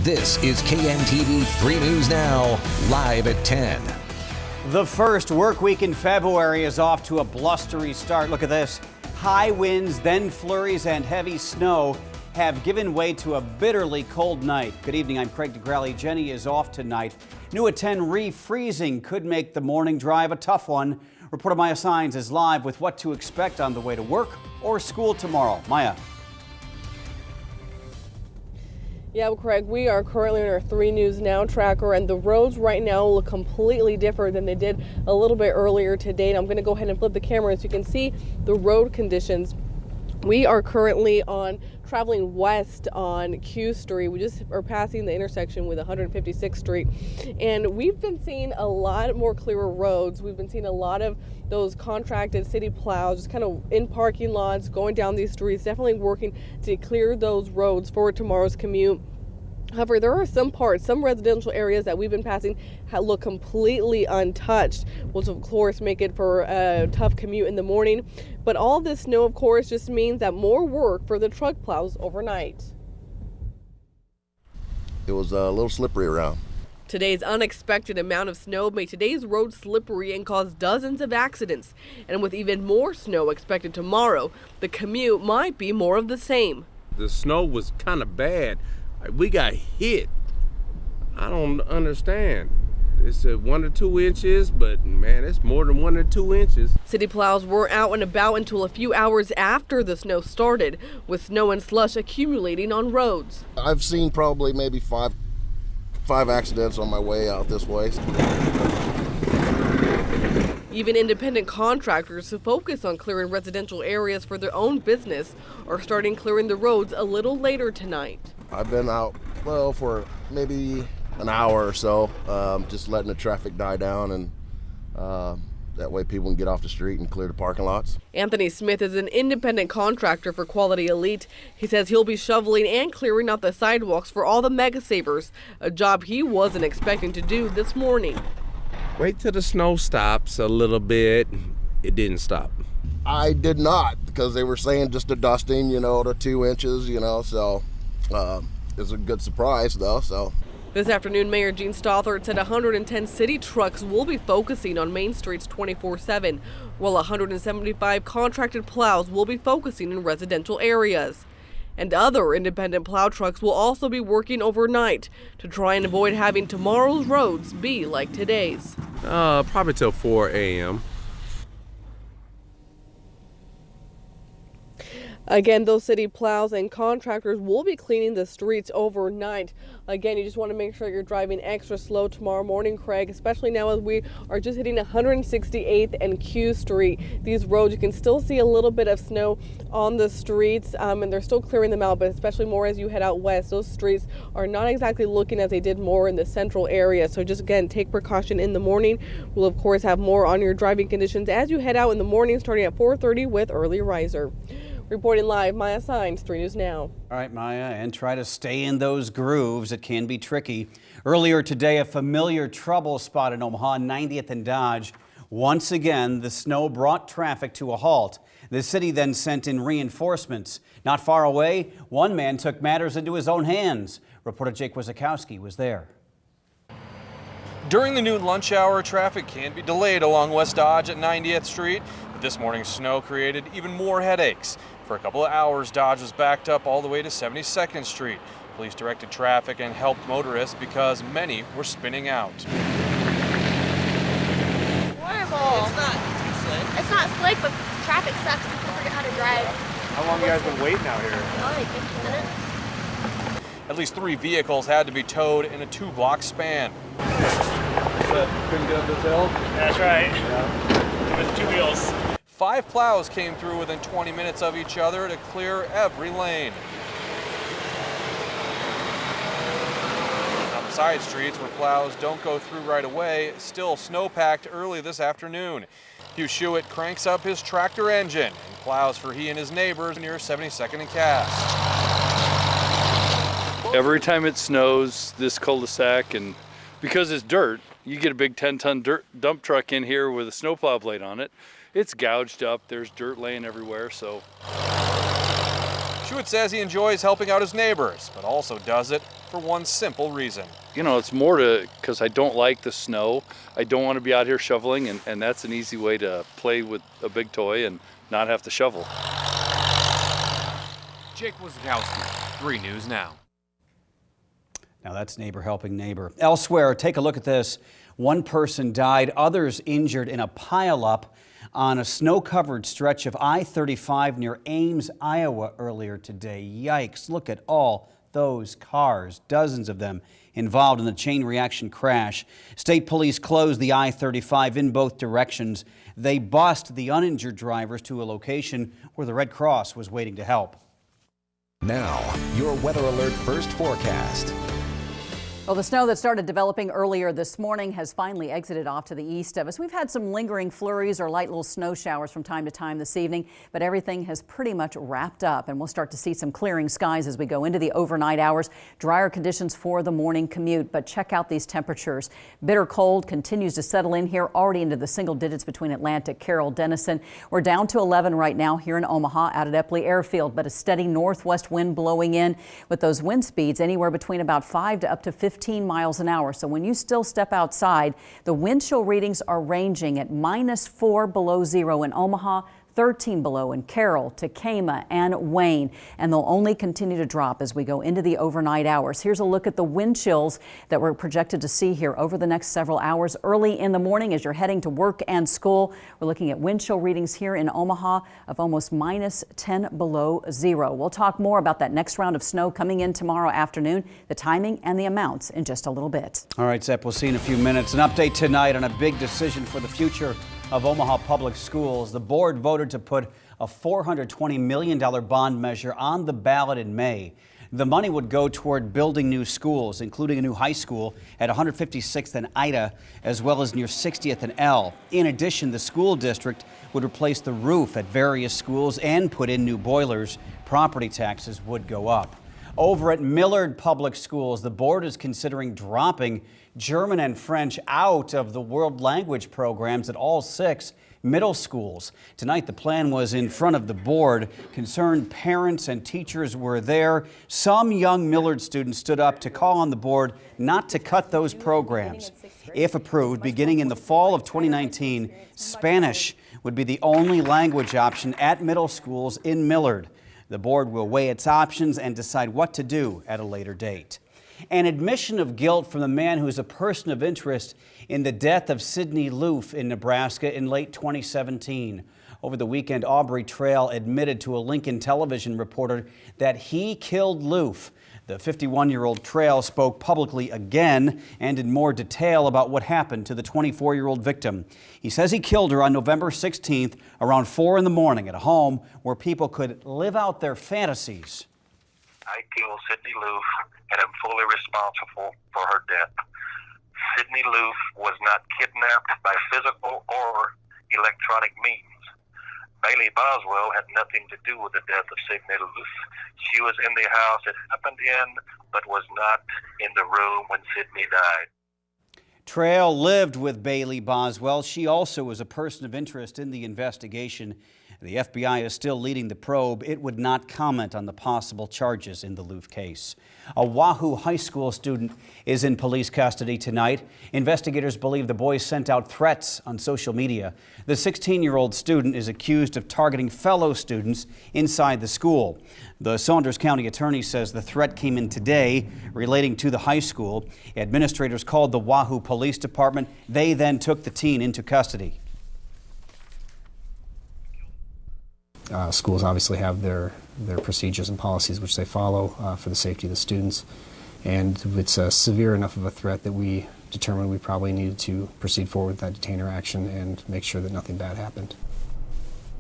This is KMTV 3 News Now, live at 10. The first work week in February is off to a blustery start. Look at this. High winds, then flurries and heavy snow have given way to a bitterly cold night. Good evening, I'm Craig Nigrelli. Jenny is off tonight. New at 10, refreezing could make the morning drive a tough one. Reporter Maya Signs is live with what to expect on the way to work or school tomorrow. Maya. Yeah, well, Craig, we are currently on our 3 News Now tracker, and the roads right now look completely different than they did a little bit earlier today. And I'm going to go ahead and flip the camera so you can see the road conditions. We are currently traveling west on Q Street. We just are passing the intersection with 156th Street, and we've been seeing a lot more clearer roads. We've been seeing a lot of those contracted city plows just kind of in parking lots, going down these streets, definitely working to clear those roads for tomorrow's commute. However, there are some residential areas that we've been passing look completely untouched, which of course make it for a tough commute in the morning. But all this snow, of course, just means that more work for the truck plows overnight. It was a little slippery around. Today's unexpected amount of snow made today's road slippery and caused dozens of accidents. And with even more snow expected tomorrow, the commute might be more of the same. The snow was kind of bad. We got hit. I don't understand. It's 1 to 2 inches, but man, it's more than 1 to 2 inches. City plows were out and about until a few hours after the snow started, with snow and slush accumulating on roads. I've seen probably maybe five accidents on my way out this way. Even independent contractors who focus on clearing residential areas for their own business are starting clearing the roads a little later tonight. I've been out, well, for maybe an hour or so, just letting the traffic die down, and that way people can get off the street and clear the parking lots. Anthony Smith is an independent contractor for Quality Elite. He says he'll be shoveling and clearing out the sidewalks for all the Mega Savers, a job he wasn't expecting to do this morning. Wait till the snow stops a little bit. It didn't stop. I did not, because they were saying just a dusting, to 2 inches, so it's a good surprise though, so. This afternoon, Mayor Gene Stothert said 110 city trucks will be focusing on main streets 24/7, while 175 contracted plows will be focusing in residential areas. And other independent plow trucks will also be working overnight to try and avoid having tomorrow's roads be like today's. Probably till 4 a.m. Again, those city plows and contractors will be cleaning the streets overnight. Again, you just want to make sure you're driving extra slow tomorrow morning, Craig, especially now as we are just hitting 168th and Q Street. These roads, you can still see a little bit of snow on the streets, and they're still clearing them out, but especially more as you head out west. Those streets are not exactly looking as they did more in the central area. So just, again, take precaution in the morning. We'll, of course, have more on your driving conditions as you head out in the morning, starting at 4:30 with Early Riser. Reporting live, Maya Signs, 3 News Now. All right, Maya, and try to stay in those grooves. It can be tricky. Earlier today, a familiar trouble spot in Omaha, 90th and Dodge. Once again, the snow brought traffic to a halt. The city then sent in reinforcements. Not far away, one man took matters into his own hands. Reporter Jake Wazakowski was there. During the noon lunch hour, traffic can be delayed along West Dodge at 90th Street. But this morning's snow created even more headaches. For a couple of hours, Dodge was backed up all the way to 72nd Street. Police directed traffic and helped motorists because many were spinning out. Horrible. It's not slick, but traffic sucks. People forget how to drive. How long have you guys been waiting out here? Like 15 minutes. At least 3 vehicles had to be towed in a 2-block span. Couldn't get up this hill? That's right. Yeah. With 2 wheels. 5 plows came through within 20 minutes of each other to clear every lane. On the side streets where plows don't go through right away, still snow-packed early this afternoon. Hugh Shewitt cranks up his tractor engine and plows for he and his neighbors near 72nd and Cass. Every time it snows this cul-de-sac, and because it's dirt, you get a big 10-ton dirt dump truck in here with a snowplow blade on it. It's gouged up, there's dirt laying everywhere, so. Shewitt says he enjoys helping out his neighbors, but also does it for one simple reason. You know, it's more because I don't like the snow. I don't want to be out here shoveling, and that's an easy way to play with a big toy and not have to shovel. Jake Wozakowski, 3 News Now. Now that's neighbor helping neighbor. Elsewhere, take a look at this. One person died, others injured in a pileup on a snow-covered stretch of I-35 near Ames, Iowa earlier today. Yikes, look at all those cars, dozens of them involved in the chain reaction crash. State police closed the I-35 in both directions. They bused the uninjured drivers to a location where the Red Cross was waiting to help. Now, your Weather Alert First Forecast. Well, the snow that started developing earlier this morning has finally exited off to the east of us. We've had some lingering flurries or light little snow showers from time to time this evening, but everything has pretty much wrapped up, and we'll start to see some clearing skies as we go into the overnight hours. Drier conditions for the morning commute, but check out these temperatures. Bitter cold continues to settle in here, already into the single digits between Atlantic, Carroll, Denison. We're down to 11 right now here in Omaha out at Epley Airfield, but a steady northwest wind blowing in with those wind speeds anywhere between about 5 to up to 15 miles an hour. So when you still step outside, the wind chill readings are ranging at -4 below zero in Omaha, 13 below in Carroll, Tekamah, and Wayne, and they'll only continue to drop as we go into the overnight hours. Here's a look at the wind chills that we're projected to see here over the next several hours. Early in the morning as you're heading to work and school, we're looking at wind chill readings here in Omaha of almost -10 below zero. We'll talk more about that next round of snow coming in tomorrow afternoon, the timing and the amounts in just a little bit. All right, Zepp, we'll see you in a few minutes. An update tonight on a big decision for the future of Omaha Public Schools. The board voted to put a $420 million bond measure on the ballot in May. The money would go toward building new schools, including a new high school at 156th and Ida, as well as near 60th and L. In addition, the school district would replace the roof at various schools and put in new boilers. Property taxes would go up. Over at Millard Public Schools, the board is considering dropping German and French out of the world language programs at all 6 middle schools. Tonight, the plan was in front of the board. Concerned parents and teachers were there. Some young Millard students stood up to call on the board not to cut those programs. If approved, beginning in the fall of 2019, Spanish would be the only language option at middle schools in Millard. The board will weigh its options and decide what to do at a later date. An admission of guilt from the man who is a person of interest in the death of Sidney Loof in Nebraska in late 2017. Over the weekend, Aubrey Trail admitted to a Lincoln television reporter that he killed Loof. The 51-year-old Trail spoke publicly again and in more detail about what happened to the 24-year-old victim. He says he killed her on November 16th around 4 in the morning at a home where people could live out their fantasies. I killed Sidney Loof and am fully responsible for her death. Sidney Loof was not kidnapped by physical or electronic means. Bailey Boswell had nothing to do with the death of Sidney Loof. She was in the house it happened in, but was not in the room when Sidney died. Trail lived with Bailey Boswell. She also was a person of interest in the investigation. The FBI is still leading the probe. It would not comment on the possible charges in the Loof case. A Wahoo High School student is in police custody tonight. Investigators believe the boy sent out threats on social media. The 16-year-old student is accused of targeting fellow students inside the school. The Saunders County attorney says the threat came in today relating to the high school. Administrators called the Wahoo Police Department. They then took the teen into custody. Schools obviously have their procedures and policies which they follow for the safety of the students, and it's severe enough of a threat that we determined we probably needed to proceed forward with that detainer action and make sure that nothing bad happened.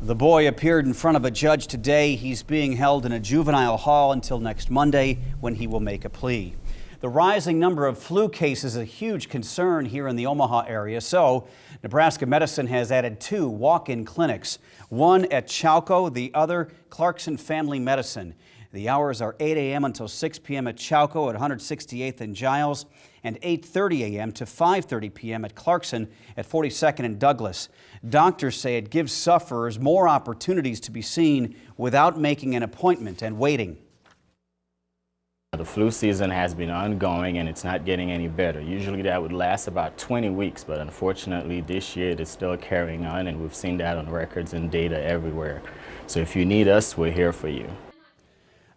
The boy appeared in front of a judge today. He's being held in a juvenile hall until next Monday when he will make a plea. The rising number of flu cases is a huge concern here in the Omaha area, so Nebraska Medicine has added 2 walk-in clinics, one at Chalco, the other Clarkson Family Medicine. The hours are 8 a.m. until 6 p.m. at Chalco at 168th and Giles, and 8:30 a.m. to 5:30 p.m. at Clarkson at 42nd and Douglas. Doctors say it gives sufferers more opportunities to be seen without making an appointment and waiting. The flu season has been ongoing and it's not getting any better. Usually that would last about 20 weeks, but unfortunately this year it is still carrying on, and we've seen that on records and data everywhere. So if you need us, we're here for you.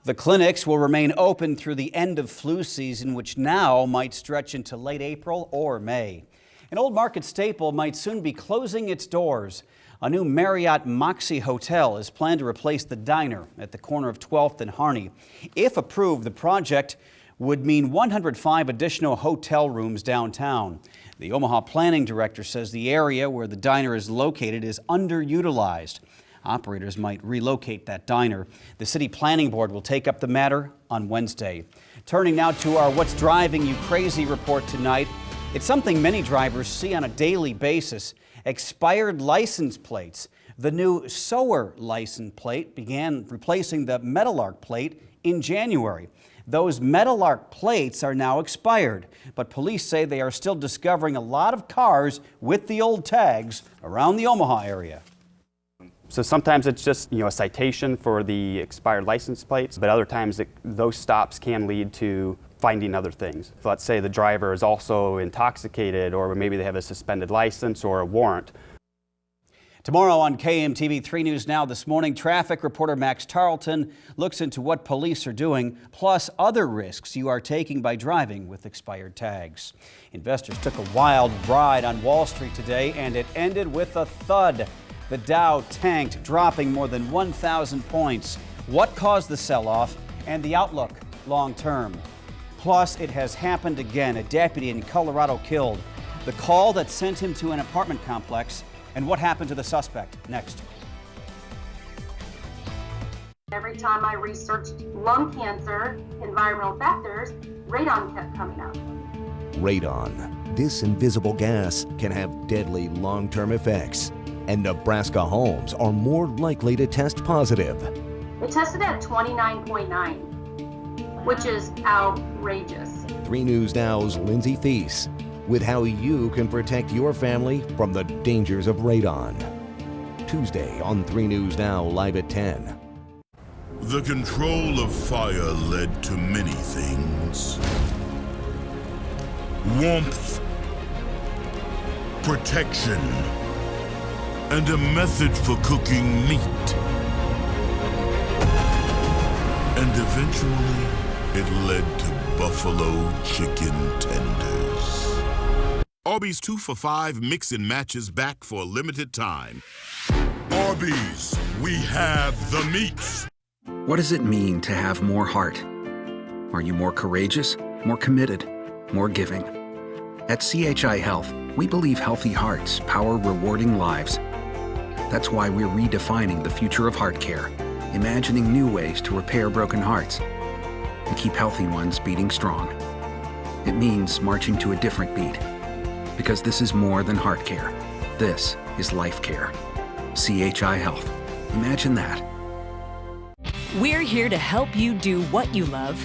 The clinics will remain open through the end of flu season, which now might stretch into late April or May. An Old Market staple might soon be closing its doors. A new Marriott Moxie Hotel is planned to replace the diner at the corner of 12th and Harney. If approved, the project would mean 105 additional hotel rooms downtown. The Omaha planning director says the area where the diner is located is underutilized. Operators might relocate that diner. The city planning board will take up the matter on Wednesday. Turning now to our What's Driving You Crazy report tonight. It's something many drivers see on a daily basis. Expired license plates. The new Sower license plate began replacing the Meadowlark plate in January. Those Meadowlark plates are now expired, but police say they are still discovering a lot of cars with the old tags around the Omaha area. So sometimes it's just, a citation for the expired license plates, but other times those stops can lead to finding other things. If, let's say the driver is also intoxicated, or maybe they have a suspended license or a warrant. Tomorrow on KMTV 3 News Now this morning, traffic reporter Max Tarleton looks into what police are doing, plus other risks you are taking by driving with expired tags. Investors took a wild ride on Wall Street today, and it ended with a thud. The Dow tanked, dropping more than 1,000 points. What caused the sell-off and the outlook long term? Plus, it has happened again. A deputy in Colorado killed. The call that sent him to an apartment complex, and what happened to the suspect. Next. Every time I researched lung cancer, environmental factors, radon kept coming up. Radon. This invisible gas can have deadly long-term effects, and Nebraska homes are more likely to test positive. It tested at 29.9. which is outrageous. 3 News Now's Lindsay Thies with how you can protect your family from the dangers of radon. Tuesday on 3 News Now, live at 10. The control of fire led to many things. Warmth, protection, and a method for cooking meat. And eventually, it led to buffalo chicken tenders. Arby's 2 for $5 mix and matches back for a limited time. Arby's, we have the meats. What does it mean to have more heart? Are you more courageous, more committed, more giving? At CHI Health, we believe healthy hearts power rewarding lives. That's why we're redefining the future of heart care, imagining new ways to repair broken hearts and keep healthy ones beating strong. It means marching to a different beat, because this is more than heart care. This is life care. CHI Health. Imagine that. We're here to help you do what you love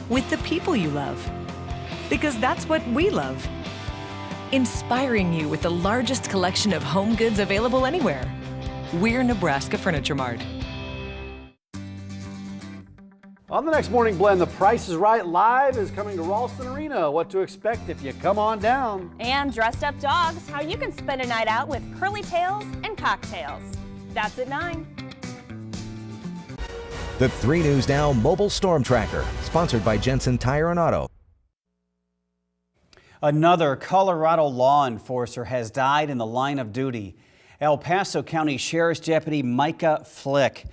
with the people you love, because that's what we love. Inspiring you with the largest collection of home goods available anywhere. We're Nebraska Furniture Mart. On the next Morning Blend, The Price is Right Live is coming to Ralston Arena. What to expect if you come on down. And dressed up dogs, how you can spend a night out with curly tails and cocktails. That's at 9. The 3 News Now Mobile Storm Tracker, sponsored by Jensen Tire and Auto. Another Colorado law enforcer has died in the line of duty. El Paso County Sheriff's Deputy Micah Flick.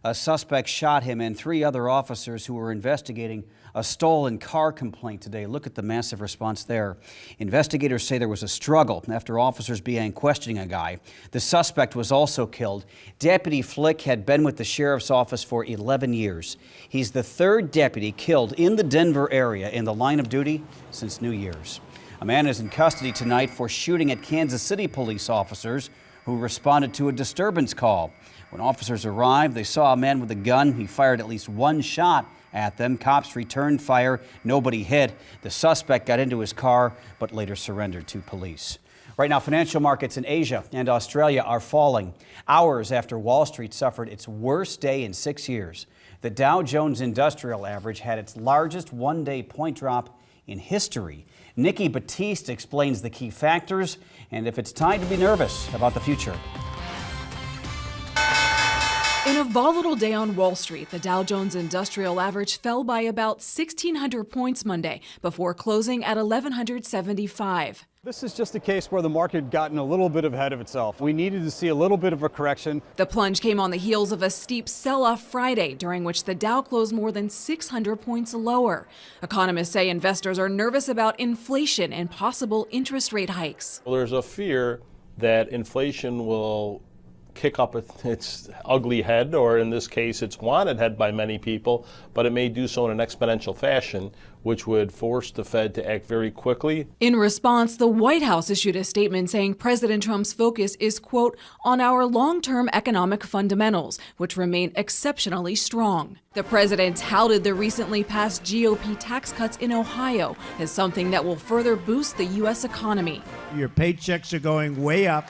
A suspect shot him and 3 other officers who were investigating a stolen car complaint today. Look at the massive response there. Investigators say there was a struggle after officers began questioning a guy. The suspect was also killed. Deputy Flick had been with the sheriff's office for 11 years. He's the 3rd deputy killed in the Denver area in the line of duty since New Year's. A man is in custody tonight for shooting at Kansas City police officers who responded to a disturbance call. When officers arrived, they saw a man with a gun. He fired at least 1 shot at them. Cops returned fire. Nobody hit. The suspect got into his car, but later surrendered to police. Right now, financial markets in Asia and Australia are falling, hours after Wall Street suffered its worst day in 6 years. The Dow Jones Industrial Average had its largest one-day point drop in history. Nikki Batiste explains the key factors and if it's time to be nervous about the future. In a volatile day on Wall Street, the Dow Jones Industrial Average fell by about 1,600 points Monday before closing at 1,175. This is just a case where the market had gotten a little bit ahead of itself. We needed to see a little bit of a correction. The plunge came on the heels of a steep sell-off Friday, during which the Dow closed more than 600 points lower. Economists say investors are nervous about inflation and possible interest rate hikes. Well, there's a fear that inflation will kick up its ugly head, or in this case its wanted head by many people, but it may do so in an exponential fashion, which would force the Fed to act very quickly. In response, the White House issued a statement saying President Trump's focus is, quote, on our long-term economic fundamentals, which remain exceptionally strong. The president touted the recently passed GOP tax cuts in Ohio as something that will further boost the U.S. economy. Your paychecks are going way up.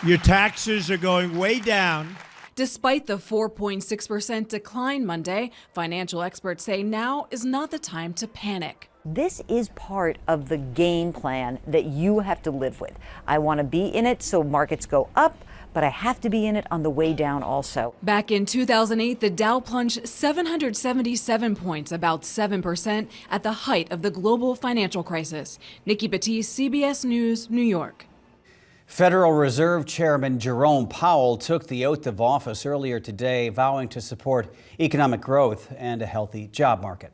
Your taxes are going way down. Despite the 4.6% decline Monday, financial experts say now is not the time to panic. This is part of the game plan that you have to live with. I want to be in it so markets go up, but I have to be in it on the way down also. Back in 2008, the Dow plunged 777 points, about 7%, at the height of the global financial crisis. Nikki Batiste, CBS News, New York. Federal Reserve Chairman Jerome Powell took the oath of office earlier today, vowing to support economic growth and a healthy job market.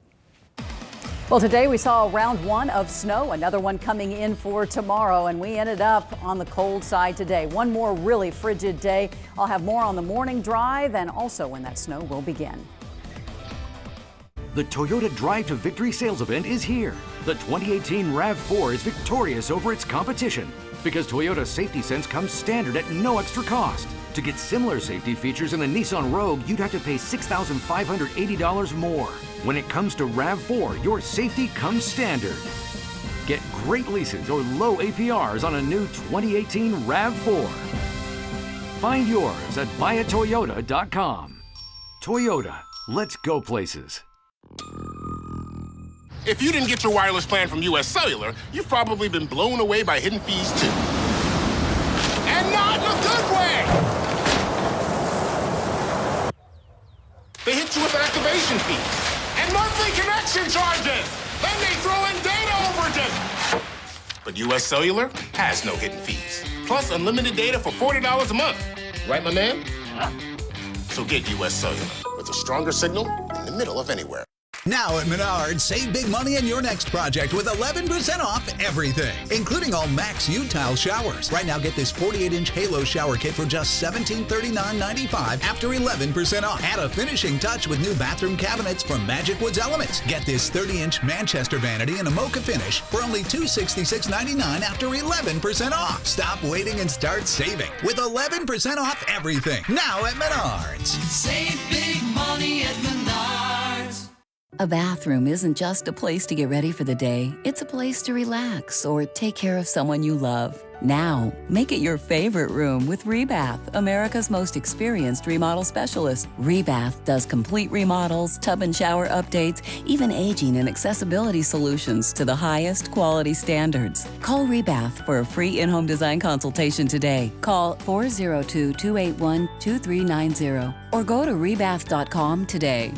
Well, today we saw round one of snow, another one coming in for tomorrow, and we ended up on the cold side today. One more really frigid day. I'll have more on the morning drive and also when that snow will begin. The Toyota Drive to Victory sales event is here. The 2018 RAV4 is victorious over its competition because Toyota's Safety Sense comes standard at no extra cost. To get similar safety features in the Nissan Rogue, you'd have to pay $6,580 more. When it comes to RAV4, your safety comes standard. Get great leases or low APRs on a new 2018 RAV4. Find yours at buyatoyota.com. Toyota, let's go places. If you didn't get your wireless plan from U.S. Cellular, you've probably been blown away by hidden fees too. And not in a good way! They hit you with activation fees and monthly connection charges! Then they throw in data overages! But U.S. Cellular has no hidden fees. Plus unlimited data for $40 a month. Right, my man? So get U.S. Cellular with a stronger signal in the middle of anywhere. Now at Menards, save big money on your next project with 11% off everything, including all Max U-Tile showers. Right now, get this 48-inch Halo shower kit for just $1739.95 after 11% off. Add a finishing touch with new bathroom cabinets from Magic Woods Elements. Get this 30-inch Manchester vanity in a mocha finish for only $266.99 after 11% off. Stop waiting and start saving with 11% off everything. Now at Menards. Save big money at Menards. A bathroom isn't just a place to get ready for the day. It's a place to relax or take care of someone you love. Now, make it your favorite room with Rebath, America's most experienced remodel specialist. Rebath does complete remodels, tub and shower updates, even aging and accessibility solutions to the highest quality standards. Call Rebath for a free in-home design consultation today. Call 402-281-2390 or go to rebath.com today.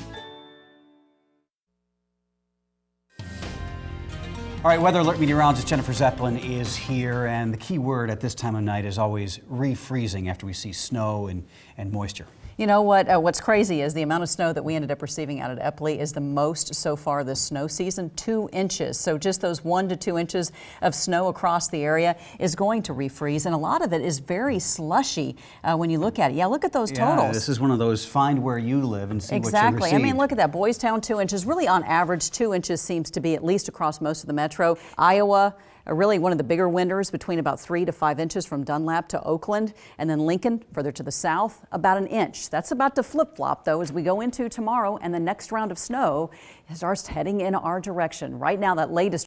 All right, weather alert meteorologist Jennifer Zeppelin is here, and the key word at this time of night is always refreezing after we see snow and moisture. You know what? What's crazy is the amount of snow that we ended up receiving out at Epley is the most so far this snow season, 2 inches. So just those 1 to 2 inches of snow across the area is going to refreeze, and a lot of it is very slushy when you look at it. Yeah, look at those totals. This is one of those find where you live and see exactly. what you receive. I mean, look at that. Boys Town, 2 inches. Really, on average, 2 inches seems to be at least across most of the metro. Iowa, really one of the bigger winners, between about 3 to 5 inches from Dunlap to Oakland, and then Lincoln, further to the south, about 1 inch. That's about to flip-flop, though, as we go into tomorrow, and the next round of snow starts heading in our direction. Right now, that latest